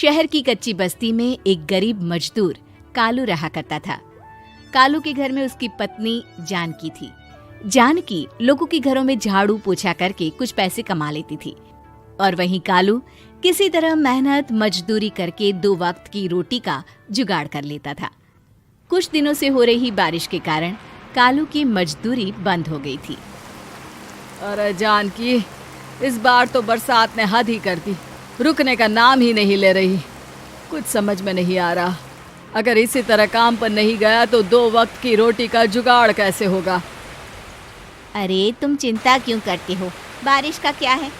शहर की कच्ची बस्ती में एक गरीब मजदूर कालू रहा करता था। कालू के घर में उसकी पत्नी जानकी थी। जानकी लोगों के घरों में झाड़ू पोछा करके कुछ पैसे कमा लेती थी और वहीं कालू किसी तरह मेहनत मजदूरी करके 2 वक्त की रोटी का जुगाड़ कर लेता था। कुछ दिनों से हो रही बारिश के कारण कालू की मजदूरी बंद हो गई थी। अरे जानकी, इस बार तो बरसात ने हद ही कर दी, रुकने का नाम ही नहीं ले रही। कुछ समझ में नहीं आ रहा, अगर इसी तरह काम पर नहीं गया तो 2 वक्त की रोटी का जुगाड़ कैसे होगा। अरे तुम चिंता क्यों करते हो, बारिश का क्या है,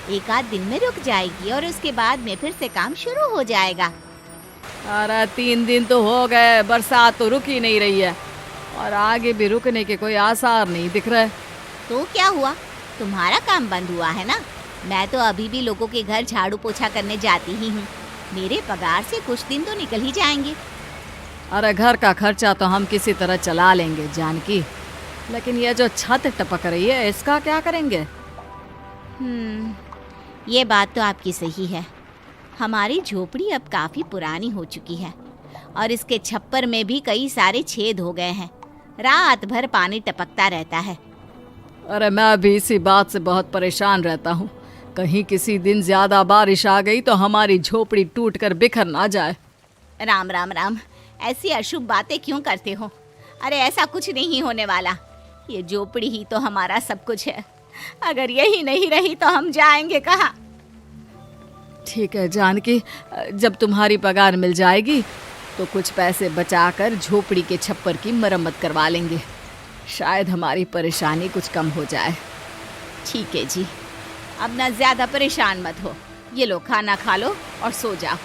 1 आध दिन में रुक जाएगी और उसके बाद में फिर से काम शुरू हो जाएगा। अरे 3 दिन तो हो गए, बरसात तो रुक ही नहीं रही है और आगे भी रुकने के कोई आसार नहीं दिख रहे। तो क्या हुआ, तुम्हारा काम बंद हुआ है ना? मैं तो अभी भी लोगों के घर झाड़ू पोछा करने जाती ही हूँ। मेरे पगार से कुछ दिन तो निकल ही जाएंगे। अरे घर का खर्चा तो हम किसी तरह चला लेंगे जानकी, लेकिन ये जो छत टपक रही है इसका क्या करेंगे? ये बात तो आपकी सही है। हमारी झोपड़ी अब काफी पुरानी हो चुकी है और इसके छप्पर में भी कई सारे छेद हो गए हैं। रात भर पानी टपकता रहता है। अरे मैं भी इसी बात से बहुत परेशान रहता हूँ। कहीं किसी दिन ज्यादा बारिश आ गई तो हमारी झोपड़ी टूटकर बिखर ना जाए। राम राम राम, ऐसी अशुभ बातें क्यों करते हो? अरे ऐसा कुछ नहीं होने वाला। ये झोपड़ी ही तो हमारा सब कुछ है। अगर यही नहीं रही तो हम जाएंगे कहाँ? ठीक है जानकी, जब तुम्हारी पगार मिल जाएगी तो कुछ पैसे बचाकर झोपड़ी के छप्पर की मरम्मत करवा लेंगे। शायद हमारी परेशानी कुछ कम हो जाए। ठीक है जी, अब ना ज्यादा परेशान मत हो। ये लो, खाना खा लो और सो जाओ।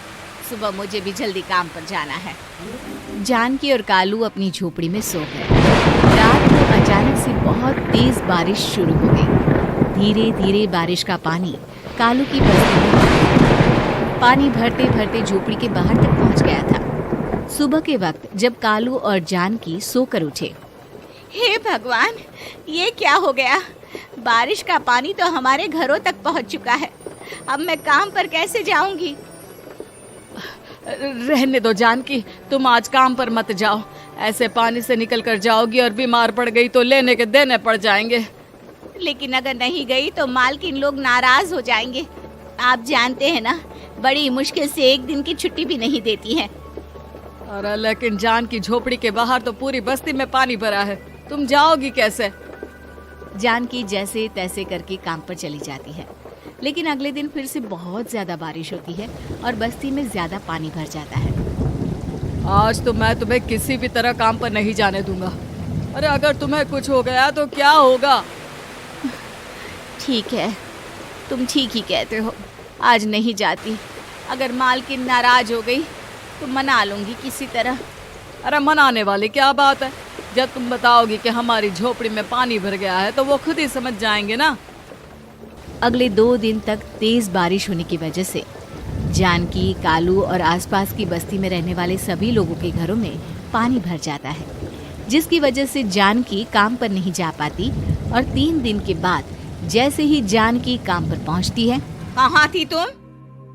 सुबह मुझे भी जल्दी काम पर जाना है। जानकी और कालू अपनी झोपड़ी में सो गए। रात को अचानक से बहुत तेज बारिश शुरू हो गई। धीरे धीरे बारिश का पानी कालू की बस्ती में पानी भरते भरते झोपड़ी के बाहर तक पहुंच गया था। सुबह के वक्त जब कालू और जानकी सोकर उठे, हे भगवान, ये क्या हो गया? बारिश का पानी तो हमारे घरों तक पहुंच चुका है। अब मैं काम पर कैसे जाऊंगी? रहने दो जानकी, तुम आज काम पर मत जाओ। ऐसे पानी से निकल कर जाओगी और बीमार पड़ गई तो लेने के देने पड़ जाएंगे। लेकिन अगर नहीं गई तो मालकिन लोग नाराज हो जाएंगे। आप जानते हैं ना, बड़ी मुश्किल से 1 दिन की छुट्टी भी नहीं देती है। अरे लेकिन जानकी, झोपड़ी के बाहर तो पूरी बस्ती में पानी भरा है, तुम जाओगी कैसे? जानकी जैसे तैसे करके काम पर चली जाती है, लेकिन अगले दिन फिर से बहुत ज्यादा बारिश होती है और बस्ती में ज्यादा पानी भर जाता है। आज तो मैं तुम्हें किसी भी तरह काम पर नहीं जाने दूंगा। अरे अगर तुम्हें कुछ हो गया तो क्या होगा? ठीक है, तुम ठीक ही कहते हो। आज नहीं जाती। अगर मालकिन नाराज हो गई तो मना लूंगी किसी तरह। अरे मनाने वाली क्या बात है? जब तुम बताओगी कि हमारी झोपड़ी में पानी भर गया है तो वो खुद ही समझ जाएंगे ना। अगले 2 दिन तक तेज बारिश होने की वजह से जानकी, कालू और आसपास की बस्ती में रहने वाले सभी लोगों के घरों में पानी भर जाता है, जिसकी वजह से जानकी काम पर नहीं जा पाती। और 3 दिन के बाद जैसे ही जानकी काम पर पहुंचती है, कहाँ थी तुम?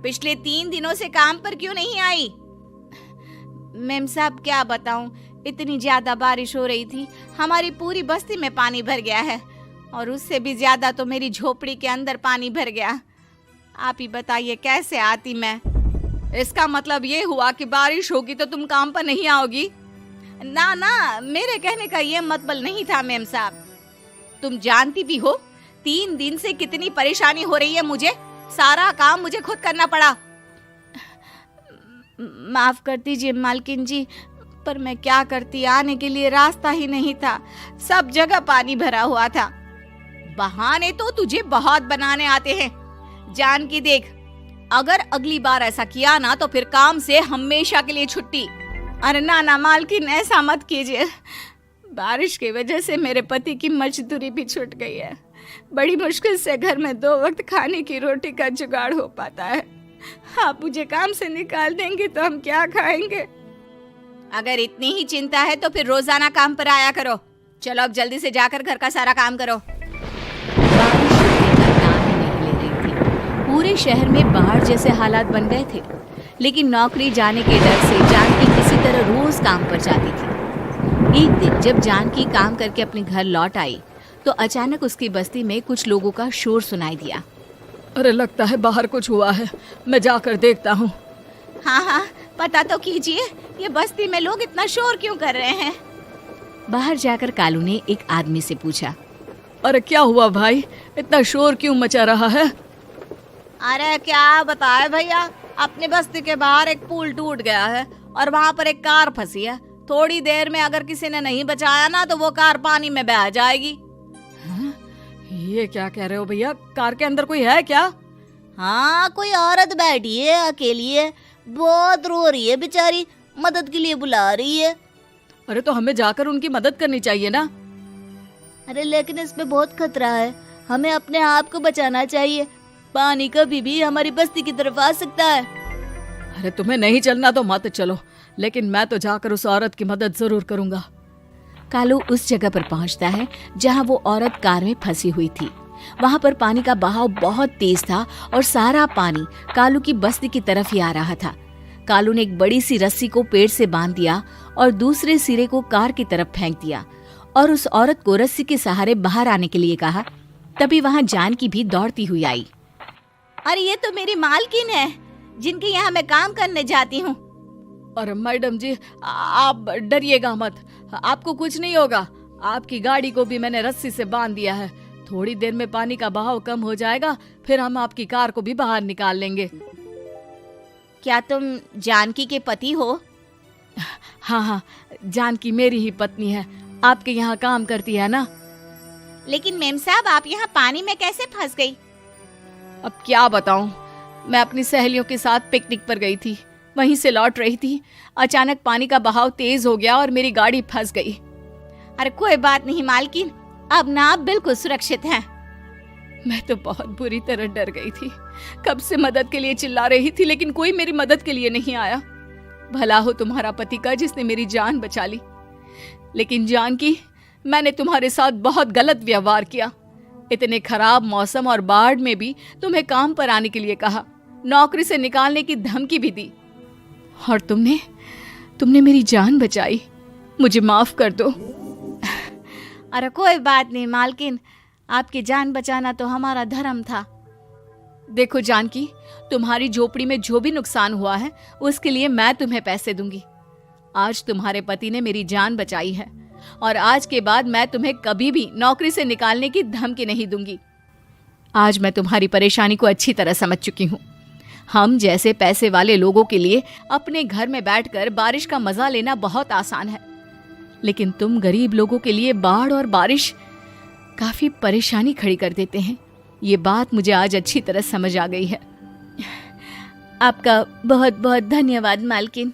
पिछले 3 दिनों से काम पर क्यों नहीं आई? मेम साहब, क्या बताऊं, इतनी ज्यादा बारिश हो रही थी, हमारी पूरी बस्ती में पानी भर गया है और उससे भी ज्यादा तो मेरी झोपड़ी के अंदर पानी भर गया। आप ही बताइए कैसे आती मैं? इसका मतलब ये हुआ कि बारिश होगी तो तुम काम पर नहीं आओगी? ना ना, मेरे कहने का ये मतलब नहीं था मेम साहब। तुम जानती भी हो 3 दिन से कितनी परेशानी हो रही है मुझे। सारा काम मुझे खुद करना पड़ा। माफ कर दीजिए मालकिन जी, पर मैं क्या करती, आने के लिए रास्ता ही नहीं था। सब जगह पानी भरा हुआ था। बहाने तो तुझे बहुत बनाने आते हैं। जानकी देख, अगर अगली बार ऐसा किया ना तो फिर काम से हमेशा के लिए छुट्टी। अरे ना ना मालकिन, ऐसा मत कीजिए। बारिश की वजह से मेरे पति की मजदूरी भी छूट गई है। बड़ी मुश्किल से घर में 2 वक्त खाने की रोटी का जुगाड़ हो पाता है। आप मुझे काम से निकाल देंगे तो हम क्या खाएंगे? अगर इतनी ही चिंता है तो फिर रोजाना काम पर आया करो। चलो अब जल्दी से जाकर घर का सारा काम करो। बारिश रुकने का नाम ही नहीं ले रही थी। पूरे शहर में बाढ़ जैसे हालात बन गए थे। लेकिन नौकरी जाने के डर से जानकी किसी तरह रोज काम पर जाती थी। एक दिन जब जानकी काम करके अपने घर लौट आई तो अचानक उसकी बस्ती में कुछ लोगों का शोर सुनाई दिया। अरे लगता है बाहर कुछ हुआ है, मैं जाकर देखता हूँ। हाँ हाँ, पता तो कीजिए, ये बस्ती में लोग इतना शोर क्यों कर रहे हैं। बाहर जाकर कालू ने एक आदमी से पूछा, अरे क्या हुआ भाई, इतना शोर क्यों मचा रहा है? अरे क्या बताए भैया, अपनी बस्ती के बाहर एक पुल टूट गया है और वहाँ पर एक कार फंसी है। थोड़ी देर में अगर किसी ने नहीं बचाया ना तो वो कार पानी में बह जाएगी। ये क्या कह रहे हो भैया, कार के अंदर कोई है क्या? हाँ, कोई औरत बैठी है, अकेली है, बहुत रो रही है बेचारी, मदद के लिए बुला रही है। अरे तो हमें जाकर उनकी मदद करनी चाहिए ना। अरे लेकिन इसमें बहुत खतरा है, हमें अपने आप को बचाना चाहिए, पानी कभी भी हमारी बस्ती की तरफ आ सकता है। अरे तुम्हें नहीं चलना तो मत चलो, लेकिन मैं तो जाकर उस औरत की मदद जरूर करूंगा। कालू उस जगह पर पहुंचता है जहां वो औरत कार में फंसी हुई थी। वहां पर पानी का बहाव बहुत तेज था और सारा पानी कालू की बस्ती की तरफ ही आ रहा था। कालू ने एक बड़ी सी रस्सी को पेड़ से बांध दिया और दूसरे सिरे को कार की तरफ फेंक दिया और उस औरत को रस्सी के सहारे बाहर आने के लिए कहा। तभी वहां जानकी भी दौड़ती हुई आई। अरे ये तो मेरी मालकिन है, जिनके यहाँ मैं काम करने जाती हूँ। अरे मैडम जी, आप डरिएगा मत, आपको कुछ नहीं होगा। आपकी गाड़ी को भी मैंने रस्सी से बांध दिया है। थोड़ी देर में पानी का बहाव कम हो जाएगा, फिर हम आपकी कार को भी बाहर निकाल लेंगे। क्या तुम जानकी के पति हो? हाँ हाँ, जानकी मेरी ही पत्नी है, आपके यहाँ काम करती है ना। लेकिन मेम साहब, आप यहाँ पानी में कैसे फंस गई? अब क्या बताऊं, मैं अपनी सहेलियों के साथ पिकनिक पर गई थी, वहीं से लौट रही थी। अचानक पानी का बहाव तेज हो गया और मेरी गाड़ी फंस गई। अरे कोई बात नहीं मालकिन, अब ना आप बिल्कुल सुरक्षित हैं। मैं तो बहुत बुरी तरह डर गई थी, कब से मदद के लिए चिल्ला रही थी, लेकिन कोई मेरी मदद के लिए नहीं आया। भला हो तुम्हारा पति का जिसने मेरी जान बचा ली। लेकिन जानकी, मैंने तुम्हारे साथ बहुत गलत व्यवहार किया। इतने खराब मौसम और बाढ़ में भी तुम्हें काम पर आने के लिए कहा, नौकरी से निकालने की धमकी भी दी, और तुमने मेरी जान बचाई। मुझे माफ कर दो। अरे कोई बात नहीं मालकिन, आपकी जान बचाना तो हमारा धर्म था। देखो जानकी, तुम्हारी झोपड़ी में जो भी नुकसान हुआ है उसके लिए मैं तुम्हें पैसे दूंगी। आज तुम्हारे पति ने मेरी जान बचाई है और आज के बाद मैं तुम्हें कभी भी नौकरी से निकालने की धमकी नहीं दूंगी। आज मैं तुम्हारी परेशानी को अच्छी तरह समझ चुकी हूँ। हम जैसे पैसे वाले लोगों के लिए अपने घर में बैठकर बारिश का मजा लेना बहुत आसान है, लेकिन तुम गरीब लोगों के लिए बाढ़ और बारिश काफी परेशानी खड़ी कर देते हैं। ये बात मुझे आज अच्छी तरह समझ आ गई है। आपका बहुत बहुत धन्यवाद मालकिन।